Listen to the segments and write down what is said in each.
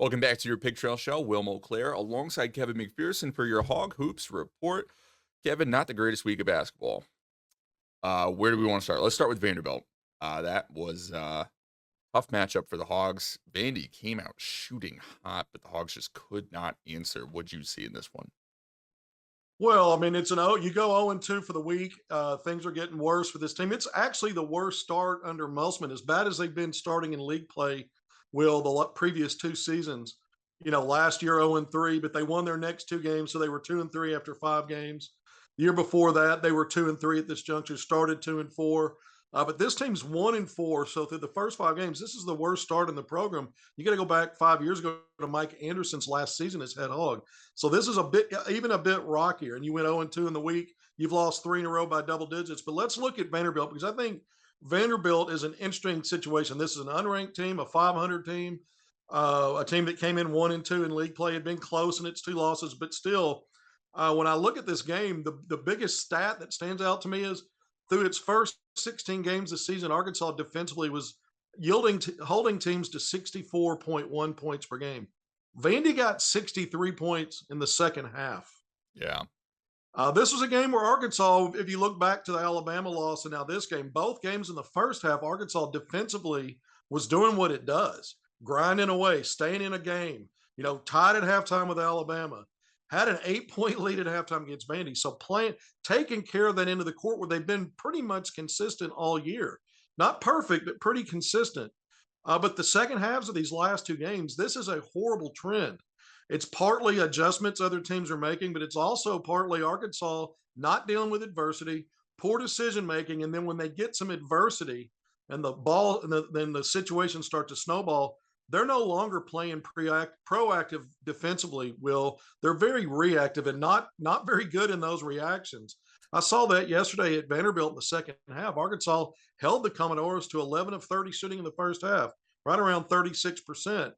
Welcome back to your Pig Trail Show. Will Monclair alongside Kevin McPherson for your Hog Hoops report. Kevin, not the greatest week of basketball. Where do we want to start? Let's start with Vanderbilt. That was a tough matchup for the Hogs. Vandy came out shooting hot, but the Hogs just could not answer. What'd you see in this one? Well, I mean, it's an you go 0-2 for the week. Things are getting worse for this team. It's actually the worst start under Musman, as bad as they've been starting in league play. Will the previous two seasons, last year 0-3, but they won their next two games, so they were 2-3 after 5 games. The year before that, they were 2-3 at this juncture, started 2-4. But this team's 1-4. So through the first 5 games, this is the worst start in the program. You got to go back 5 years ago to Mike Anderson's last season as head hog. So this is even a bit rockier. And you went 0-2 in the week. You've lost 3 in a row by double digits. But let's look at Vanderbilt, because I think Vanderbilt is an interesting situation. This is an unranked team, a 500 team, a team that came in 1-2 in league play, had been close in its 2 losses, but still, when I look at this game, the biggest stat that stands out to me is through its first 16 games this season, Arkansas defensively was holding teams to 64.1 points per game. Vandy got 63 points in the second half. Yeah. This was a game where Arkansas, if you look back to the Alabama loss and now this game, both games in the first half, Arkansas defensively was doing what it does, grinding away, staying in a game, tied at halftime with Alabama, had an 8-point lead at halftime against Vandy. So taking care of that end of the court where they've been pretty much consistent all year. Not perfect, but pretty consistent. But the second halves of these last 2 games, this is a horrible trend. It's partly adjustments other teams are making, but it's also partly Arkansas not dealing with adversity, poor decision making, and then when they get some adversity and the ball, and then the situations start to snowball, they're no longer playing proactive defensively. Will they're very reactive and not very good in those reactions. I saw that yesterday at Vanderbilt in the second half. Arkansas held the Commodores to 11 of 30 shooting in the first half, right around 36%.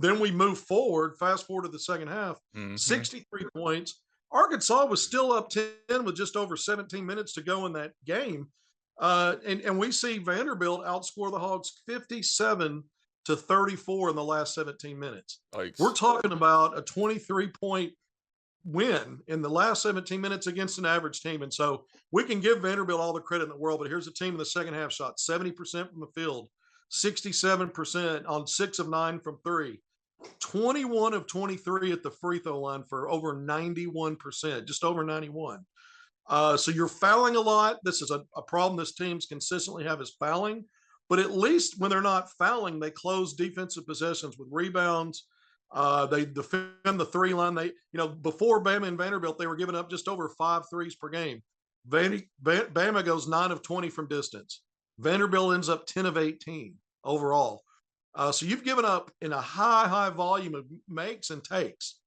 Then we move forward, fast forward to the second half, 63 points. Arkansas was still up 10 with just over 17 minutes to go in that game. And we see Vanderbilt outscore the Hogs 57-34 in the last 17 minutes. Yikes. We're talking about a 23-point win in the last 17 minutes against an average team. And so we can give Vanderbilt all the credit in the world, but here's a team in the second half shot 70% from the field, 67% on 6 of 9 from 3, 21 of 23 at the free throw line for over 91%, just over 91. So you're fouling a lot. This is a problem this team's consistently have is fouling, but at least when they're not fouling, they close defensive possessions with rebounds. They defend the 3 line. Before Bama and Vanderbilt, they were giving up just over 5 threes per game. Bama goes 9 of 20 from distance. Vanderbilt ends up 10 of 18 overall. So you've given up in a high volume of makes and takes.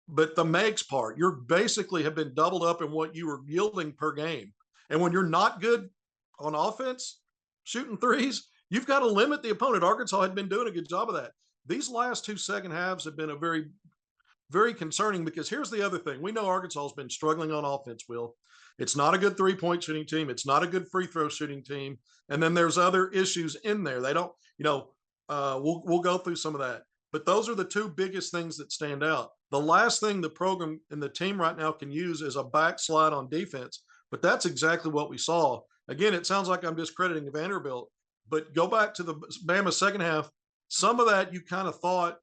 But the makes part, you're basically have been doubled up in what you were yielding per game. And when you're not good on offense, shooting threes, you've got to limit the opponent. Arkansas had been doing a good job of that. These last 2 second halves have been a very, very concerning, because here's the other thing. We know Arkansas has been struggling on offense, Will. It's not a good 3-point shooting team. It's not a good free throw shooting team. And then there's other issues in there. They don't, we'll go through some of that. But those are the 2 biggest things that stand out. The last thing the program and the team right now can use is a backslide on defense. But that's exactly what we saw. Again, it sounds like I'm discrediting Vanderbilt, but go back to the Bama second half. Some of that you kind of thought,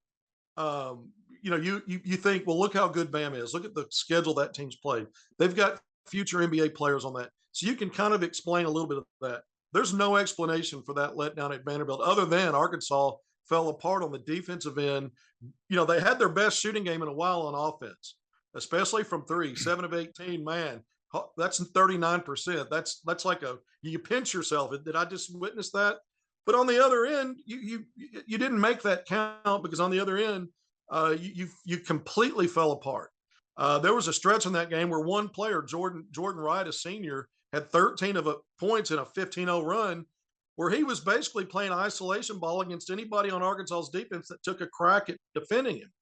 you think, well, look how good Bama is. Look at the schedule that team's played. They've got future NBA players on that. So you can kind of explain a little bit of that. There's no explanation for that letdown at Vanderbilt other than Arkansas fell apart on the defensive end. They had their best shooting game in a while on offense, especially from 3, 7 of 18, man. That's 39%. That's like you pinch yourself. Did I just witness that? But on the other end, you didn't make that count, because on the other end, you completely fell apart. There was a stretch in that game where one player, Jordan Wright, a senior, had 13 points in a 15-0 run, where he was basically playing isolation ball against anybody on Arkansas's defense that took a crack at defending him.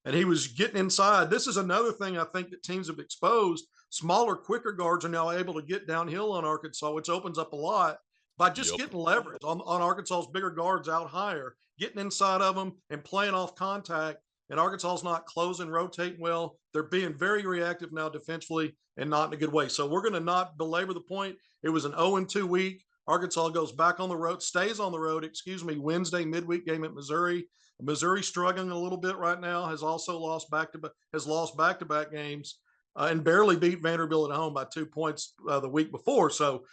And he was getting inside. This is another thing I think that teams have exposed. Smaller, quicker guards are now able to get downhill on Arkansas, which opens up a lot. by just Yep. getting leverage on Arkansas's bigger guards out higher, getting inside of them and playing off contact. And Arkansas's not closing, rotating well. They're being very reactive now defensively and not in a good way. So we're going to not belabor the point. It was an 0-2 week. Arkansas goes back on the road, stays on the road, Wednesday midweek game at Missouri. Missouri struggling a little bit right now, has lost back to back games, and barely beat Vanderbilt at home by 2 points the week before. So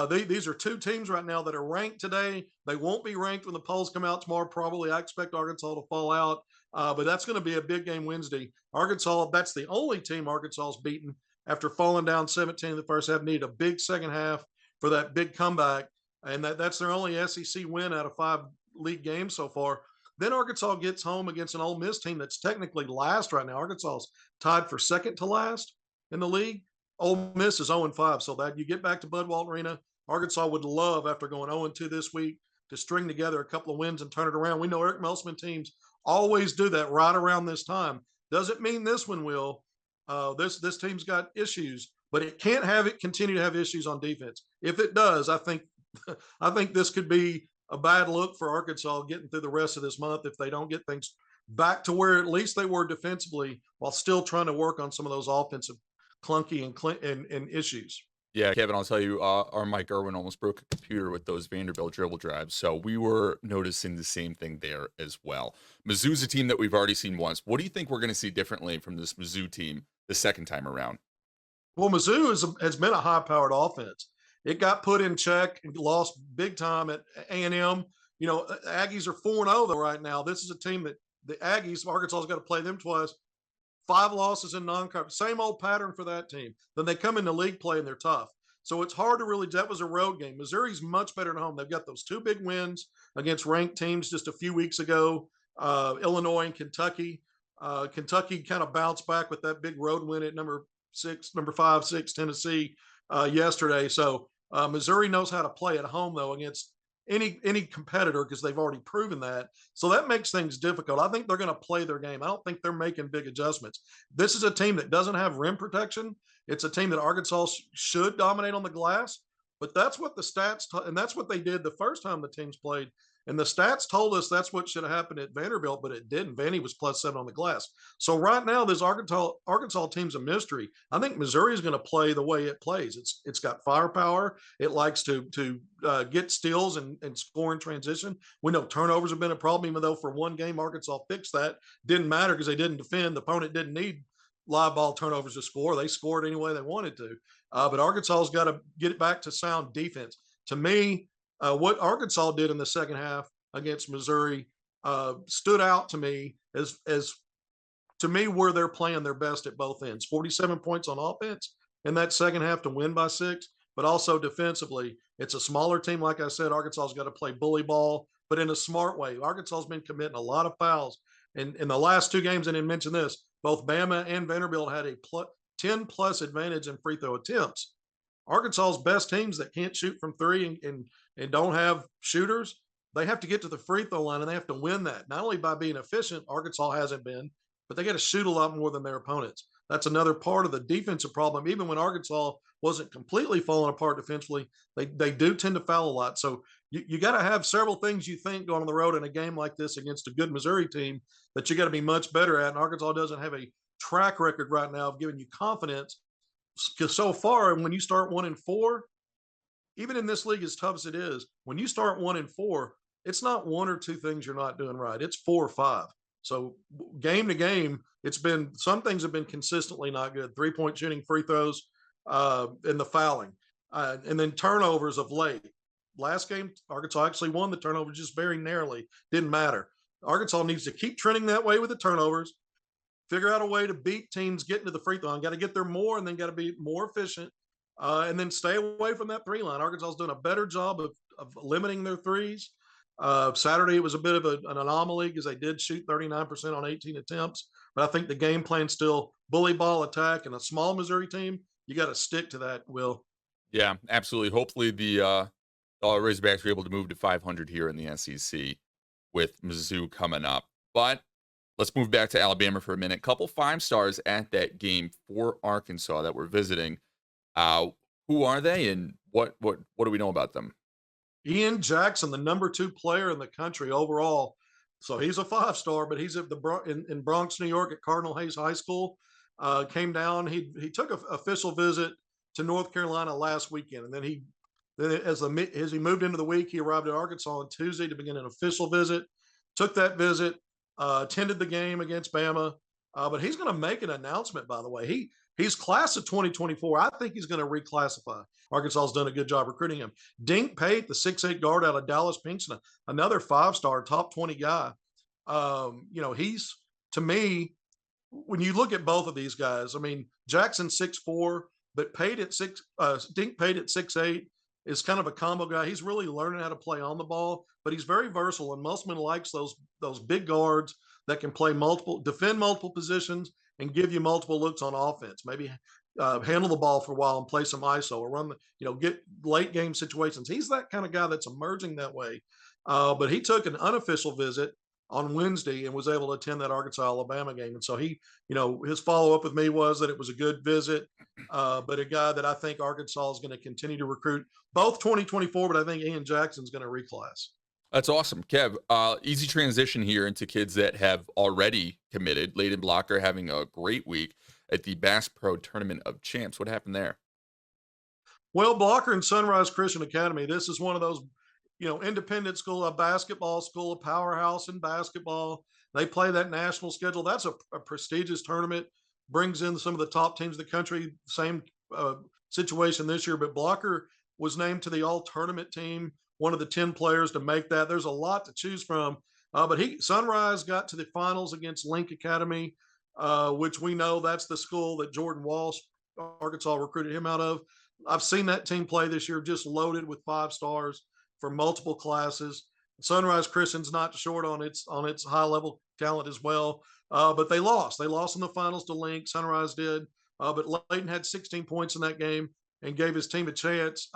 these are two teams right now that are ranked today. They won't be ranked when the polls come out tomorrow. Probably, I expect Arkansas to fall out, but that's going to be a big game Wednesday. Arkansas, that's the only team Arkansas's beaten after falling down 17 in the first half. Needed a big second half for that big comeback, and that's their only SEC win out of 5 league games so far. Then Arkansas gets home against an Ole Miss team that's technically last right now. Arkansas's tied for second to last in the league. Ole Miss is 0-5. So that you get back to Bud Walton Arena, Arkansas would love, after going 0-2 this week, to string together a couple of wins and turn it around. We know Eric Musselman teams always do that right around this time. Doesn't mean this one will. This team's got issues, but it can't have it continue to have issues on defense. If it does, I think this could be a bad look for Arkansas getting through the rest of this month if they don't get things back to where at least they were defensively, while still trying to work on some of those offensive clunky and issues. Yeah, Kevin, I'll tell you, our Mike Irwin almost broke a computer with those Vanderbilt dribble drives. So we were noticing the same thing there as well. Mizzou's a team that we've already seen once. What do you think we're going to see differently from this Mizzou team the second time around? Well, Mizzou has been a high-powered offense. It got put in check and lost big time at A&M. You know, Aggies are 4-0 though right now. This is a team that the Aggies, Arkansas's got to play them twice. 5 losses in non-conference. Same old pattern for that team. Then they come into league play and they're tough. So it's hard to really. That was a road game. Missouri's much better at home. They've got those 2 big wins against ranked teams just a few weeks ago, Illinois and Kentucky. Kentucky kind of bounced back with that big road win at number 5, 6 Tennessee yesterday. So Missouri knows how to play at home though against any competitor, because they've already proven that. So that makes things difficult. I think they're going to play their game. I don't think they're making big adjustments. This is a team that doesn't have rim protection. It's a team that Arkansas should dominate on the glass, but that's what the stats and that's what they did the first time the teams played. And the stats told us that's what should have happened at Vanderbilt, but it didn't. Vandy was +7 on the glass. So right now, this Arkansas team's a mystery. I think Missouri is going to play the way it plays. It's got firepower. It likes to get steals and score in transition. We know turnovers have been a problem, even though for one game Arkansas fixed that. Didn't matter because they didn't defend. The opponent didn't need live ball turnovers to score. They scored any way they wanted to. But Arkansas's got to get it back to sound defense. To me, what Arkansas did in the second half against Missouri stood out to me as to me where they're playing their best at both ends. 47 points on offense in that second half to win by 6, but also defensively. It's a smaller team. Like I said, Arkansas's got to play bully ball, but in a smart way. Arkansas's been committing a lot of fouls. And in the last 2 games, I didn't mention this, both Bama and Vanderbilt had a 10-plus advantage in free throw attempts. Arkansas's best teams that can't shoot from 3 and don't have shooters, they have to get to the free throw line and they have to win that. Not only by being efficient, Arkansas hasn't been, but they got to shoot a lot more than their opponents. That's another part of the defensive problem. Even when Arkansas wasn't completely falling apart defensively, they do tend to foul a lot. So you got to have several things you think going on the road in a game like this against a good Missouri team that you got to be much better at. And Arkansas doesn't have a track record right now of giving you confidence. Because so far, when you start 1-4, even in this league as tough as it is, when you start 1-4, it's not 1 or 2 things you're not doing right. It's 4 or 5. So game to game, it's been, some things have been consistently not good. 3-point shooting, free throws, and the fouling, and then turnovers of late. Last game, Arkansas actually won the turnovers just very narrowly. Didn't matter. Arkansas needs to keep trending that way with the turnovers. Figure out a way to beat teams getting to the free throw line. Got to get there more, and then got to be more efficient, and then stay away from that 3 line. Arkansas is doing a better job of limiting their threes. Saturday, it was a bit of an anomaly because they did shoot 39% on 18 attempts. But I think the game plan still bully ball attack, and a small Missouri team, you got to stick to that, Will. Yeah, absolutely. Hopefully the Razorbacks are able to move to 500 here in the SEC with Mizzou coming up. But let's move back to Alabama for a minute. Couple 5 stars at that game for Arkansas that we're visiting. Who are they, and what do we know about them? Ian Jackson, the number 2 player in the country overall. So he's a 5-star, but he's at in Bronx, New York at Cardinal Hayes High School. Came down. He took an official visit to North Carolina last weekend, and then as he moved into the week, he arrived at Arkansas on Tuesday to begin an official visit. Took that visit, attended the game against Bama, but he's going to make an announcement. By the way, he's class of 2024. I think he's going to reclassify. Arkansas has done a good job recruiting him. Dink Pate, the 6'8" guard out of Dallas Pinkston, another 5-star, top 20 guy. He's, to me, when you look at both of these guys, I mean, Jackson 6'4", but Dink Pate at 6'8" is kind of a combo guy. He's really learning how to play on the ball, but he's very versatile. And Musselman likes those big guards that can defend multiple positions, and give you multiple looks on offense. Maybe handle the ball for a while and play some ISO, or get late game situations. He's that kind of guy that's emerging that way. But he took an unofficial visit on Wednesday and was able to attend that Arkansas-Alabama game. And so his follow-up with me was that it was a good visit, but a guy that I think Arkansas is going to continue to recruit, both 2024, but I think Ian Jackson's going to reclass. That's awesome, Kev. Easy transition here into kids that have already committed. Leighton Blocker having a great week at the Bass Pro Tournament of Champs. What happened there? Well, Blocker and Sunrise Christian Academy, this is one of those, independent school, a basketball school, a powerhouse in basketball. They play that national schedule. That's a prestigious tournament, brings in some of the top teams in the country. Same situation this year, but Blocker was named to the all-tournament team, one of the 10 players to make that. There's a lot to choose from. But Sunrise got to the finals against Link Academy, which we know that's the school that Jordan Walsh, Arkansas, recruited him out of. I've seen that team play this year, just loaded with 5-stars for multiple classes. Sunrise Christian's not short on its high-level talent as well, but they lost. They lost in the finals to Link. Sunrise did, but Leighton had 16 points in that game and gave his team a chance.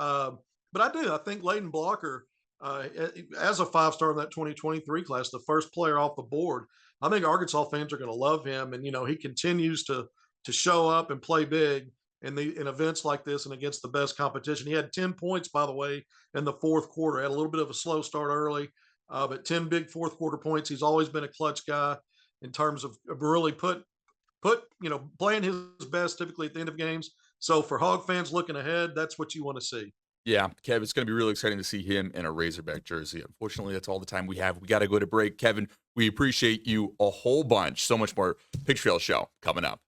But I think Leighton Blocker, as a 5-star in that 2023 class, the first player off the board, I think Arkansas fans are going to love him. And, he continues to show up and play big in events like this and against the best competition. He had 10 points, by the way, in the fourth quarter. Had a little bit of a slow start early, but 10 big fourth quarter points. He's always been a clutch guy in terms of really playing his best typically at the end of games. So for Hog fans looking ahead, that's what you want to see. Yeah, Kev, it's going to be really exciting to see him in a Razorback jersey. Unfortunately, that's all the time we have. We got to go to break. Kevin, we appreciate you a whole bunch. So much more Picture Show coming up.